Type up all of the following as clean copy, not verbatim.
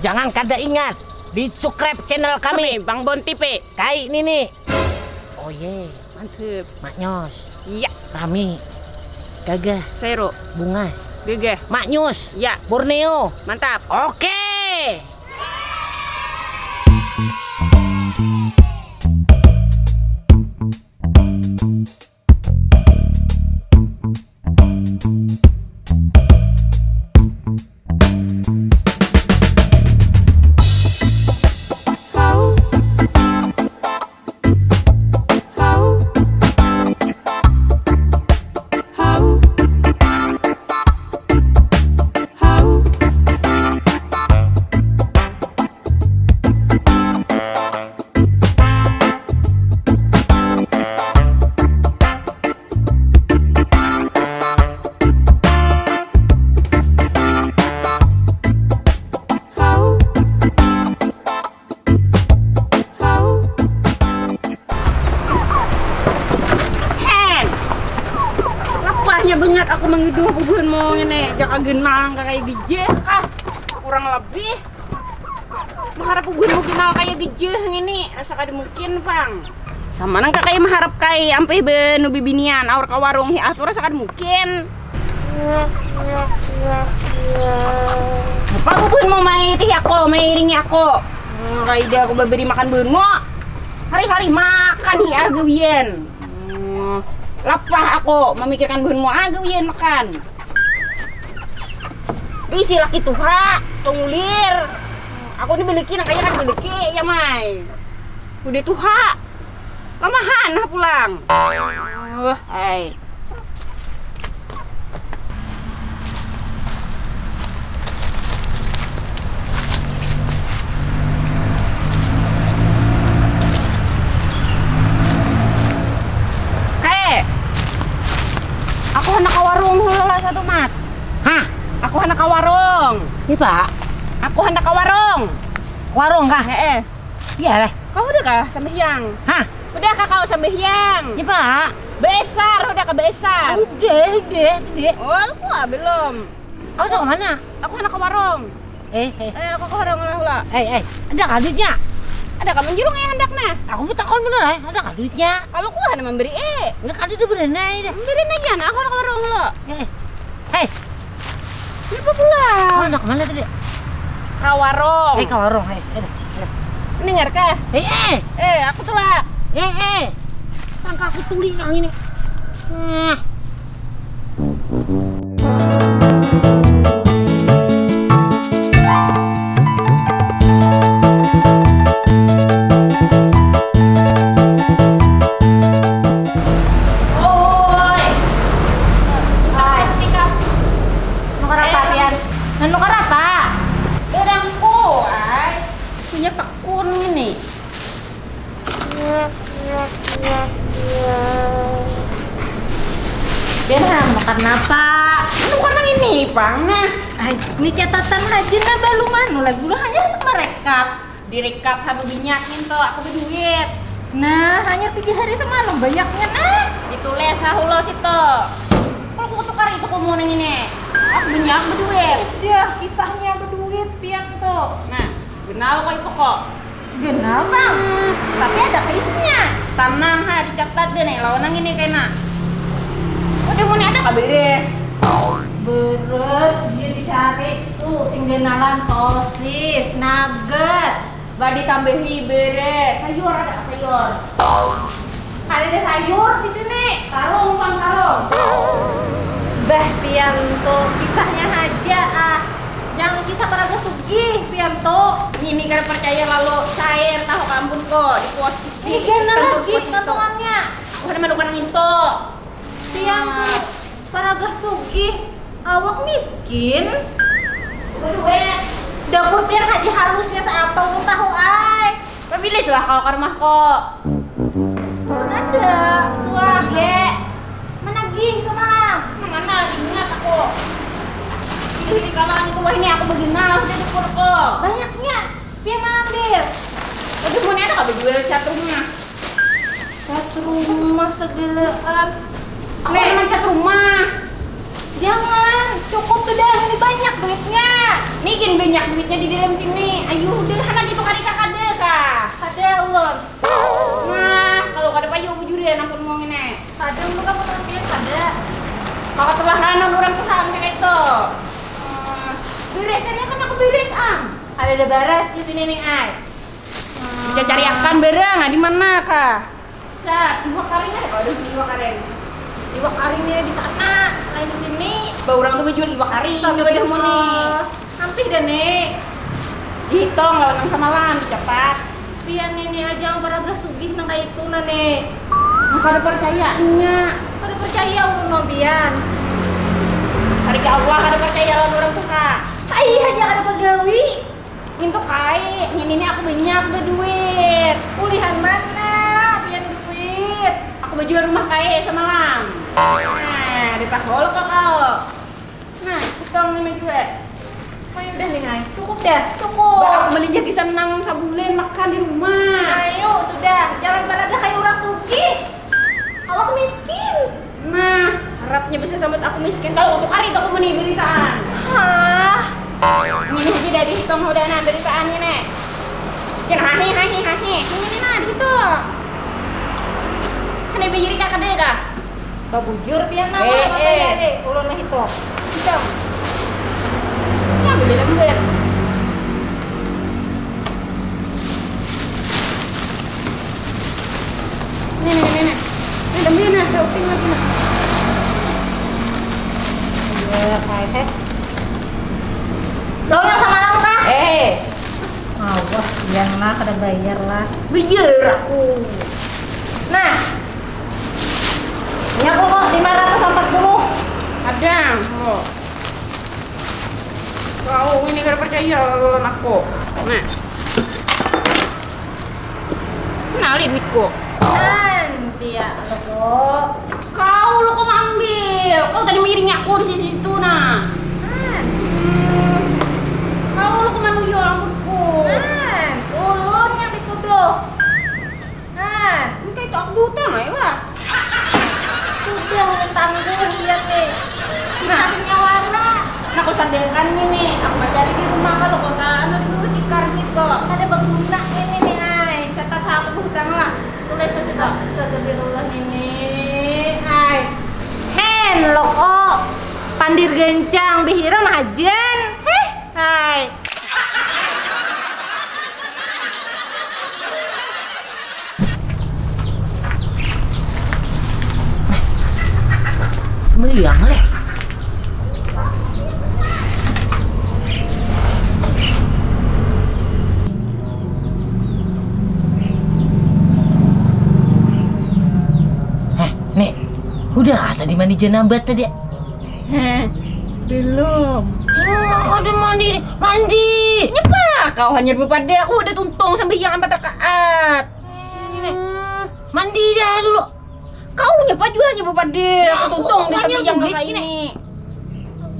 Jangan kada ingat di subscribe channel kami Bang Bon TV. Kai ini nih. Oh ye, Mantep. Maknyos, Iya. Rami, Gagah, Sero. Bungas, Gegeh. Maknyus, Ya. Borneo. Mantap. Oke. Bengat aku mengiduh bubuhan mau ngene jaka genang kayak DJ kah kurang lebih mengharap bubuhan mau kenal kayak DJ ngene rasa kada mungkin bang sama nang kayak mengharap kayak ampe benu bibinian aur ka warung hi atur rasa kada mungkin apa bubuhan mau main tih aku mairingi aku kaida aku beri makan benu hari-hari makan hi agawian lapah aku memikirkan buhunmu agawian makan isi laki tuha tunggulir aku dibeliki nak kaya kan beliki ya mai udah tuha lamahan nah pulang hai aku hendak ke warung heula satu mat. Hah? Aku hendak ke warung. Ini Pak, Aku hendak ke warung. warung kah? Iya lah. Kau udah kah sembahyang? Hah? Udah kah kau sembahyang? Ini Pak. Besar, udah ke besar. Udah. Oh, lu belum. Kau udah kemana? Aku hendak ke warung. Aku ke warung heula. Ada kah duitnya? Ada kamu jurung ya hendaknya? Aku minta kau bener ada kah duitnya? Kalau ku ada memberi Enggak kan itu berenai deh. memberi aja nah aku hendak ke warung heula. Hei, Kenapa pulang? kau udah kemana tadi? Ke warung. Ke warung, Dengar kah? Aku telah. Sangka aku tuli yang ini. Makan apa? Bukan yang ini, Bang. Nah, Ini catatan haji na balu manu lagi dulu hanya merekap. direkap sama binyakin tuh aku berduit. Nah, hanya 3 hari semalam banyaknya nah. Ditulis sahulo situ. Kalau aku tukar itu kamu nang ini. Aku banyak berduit. Udah kisahnya berduit pian tuh. Nah, kenal kok itu kok. Genal bang. Tapi ada kaisnya. Tenang ha, dicatat deh nih lawan nang ini kena. Udah mau ada kabar beres. Beres dia dicari tuh sing genalan sosis, nugget. Badi tambahi beres. Sayur ada sayur. Ada sayur di sini. Karung bang karung. Bah Pianto, kisahnya aja yang kita pernah sugih Pianto. Ini kan percaya lalu cair tahu kampun kok di posisi. Ini gana lagi kantongannya. Udah menemukan itu. Pianto, pernah sugih, awak miskin. Duit. Dapur pian haji halusnya seapa lu tahu ay. Pilih lah kalau ke rumah kok. Ada suah. Iya. Menagih semalam. Mana ingat aku. Di kalangan itu wah ini aku beginal udah dapur kok. Banyaknya pian ambil. Udah mau ada apa jual cat rumah? Cat rumah segelaan. Aku emang cat rumah. Jangan, cukup sudah ini banyak duitnya. Nih gin banyak duitnya di dalam sini. Ayo udah anak itu kali kakak deh kah. Ada ulun. Nah, kalau kada payu bujur ya nampun mau ngene. Ada ulun kamu tampil ada. Maka telah nanan orang kesam kayak itu. Beresnya kan aku beres am. Ada beres di sini nih ay. Bisa cari akan barang, di mana kah? Cak, iwak karing ada kalau ada sini iwak karing. Iwak karingnya di sana, lain di sini. Bau orang tuh menjual iwak karing, nggak boleh mau nih. Hampir deh nek. Hitung kalau nang sama wan, cepat. Pian ini aja yang beraga sugih nang kayak itu nek. Nggak ada percayaannya. Kada percaya ulun no pian. Hari ke Allah kada percaya lawan orang tuh kak. Ai aja kada pagawi. Untuk kai, ini aku banyak duit. Pulihan mana? Pian duit. Aku baju rumah kai semalam. Nah, ditahol kok kau. Nah, hitung ini gue. Oh udah nih ay. Cukup dah, cukup. Bah, aku beli jadi senang sabulan makan di rumah. Ayo sudah, jangan beraga kayak orang sugih. Awak miskin. Nah, harapnya bisa sambut aku miskin kalau untuk hari itu aku meni beritaan. Hah? Ini tidak dihitung udah nah beritaannya nih. Jangan hahi. Ini nah gitu. Kan ibu jadi kakak deh kah? Babujur pian nama ya deh. Ulun lah itu. Hitung. Ya beli lembar. Nih. Ini lembar nah, shopping lagi nah. Ya kayak Lo yang sama lang kah? Awas, yang lah, kada bayar lah. Bayar aku. Nah, ini aku kok 540. Ada. Oh. Kau ini kada percaya lawan aku. Nah. Kenalin duitku. Nanti ya, lo Kau lo kok ambil? Kau tadi miringnya aku di situ nah. Kau lo kemana ya rambutku? Ulun yang dituduh. Ini kayak tak butang ya lah. Sudah ulun tanggung lihat nih. Kisahnya warna. Nah aku sandarkan ini. Aku mau cari di rumah kalau kota anak dulu tikar gitu. Ada berguna ini nih ay. Catat aku hutang lah. Tulis itu. Astagfirullah ini. Ay. Hen lo kok pandir gencang bihira mahajan. Hai. Meliang leh. Nek, udah tadi mandi jenabat tadi. Belum. Udah mandi. Nyepa kau hanya berpada aku udah tuntung sampai yang ampat rakaat. Mandi dah dulu. Kau nyepa juga hanya berpada aku tuntung di sampai yang kakak ini.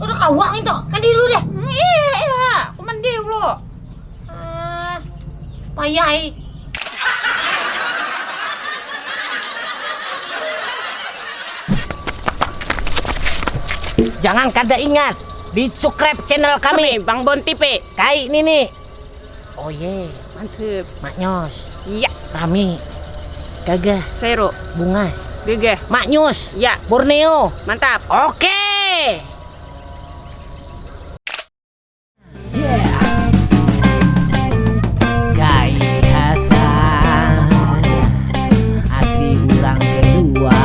Udah kawak itu. Mandi dulu deh. Iya, aku mandi dulu. Payah. Jangan kada ingat di subscribe channel kami Bang Bon TV. Kai ini nih. Oh ye, Mantep. Maknyos, Iya, Rami, Gagah, Sero, Bungas, Gege. Maknyos, Ya, Borneo. mantap. Oke. Kai Hasan, asli orang kedua.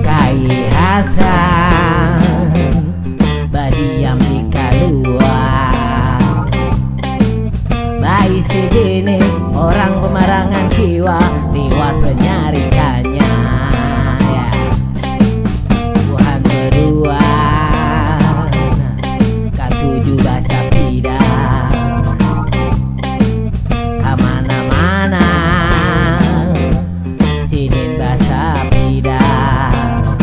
Kai Hasan, badiam di Kaluar. Bayi segini orang pemarangan kiwa lewat penyarikannya. Ya. Tuhan berdua, ketujuh bahasa pidang. Kamana-mana, sinin bahasa pidang.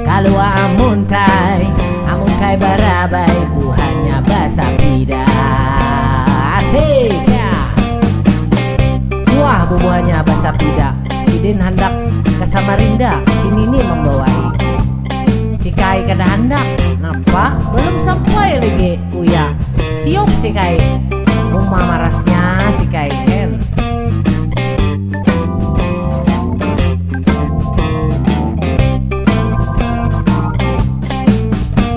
Kalau amuntai barabai buahnya bahasa pidang. Asik ya. Wah buahnya bahasa pidang. Sidin hendak ke Samarinda, sini nih membawai. Si Kai kada hendak. Nah, kai rumah marasnya si kai Hen.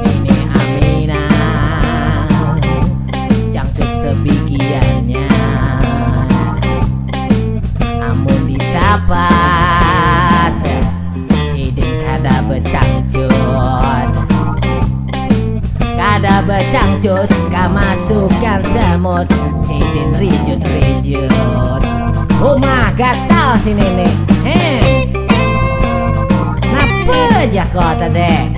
Ini Aminah jangcut sebigiannya, amun ditapas sidin kada becangcut, kada becangcut kamasukkan semut sidin rijut-rijut. Rumah gatal si nenek. Napa aja kau tadi?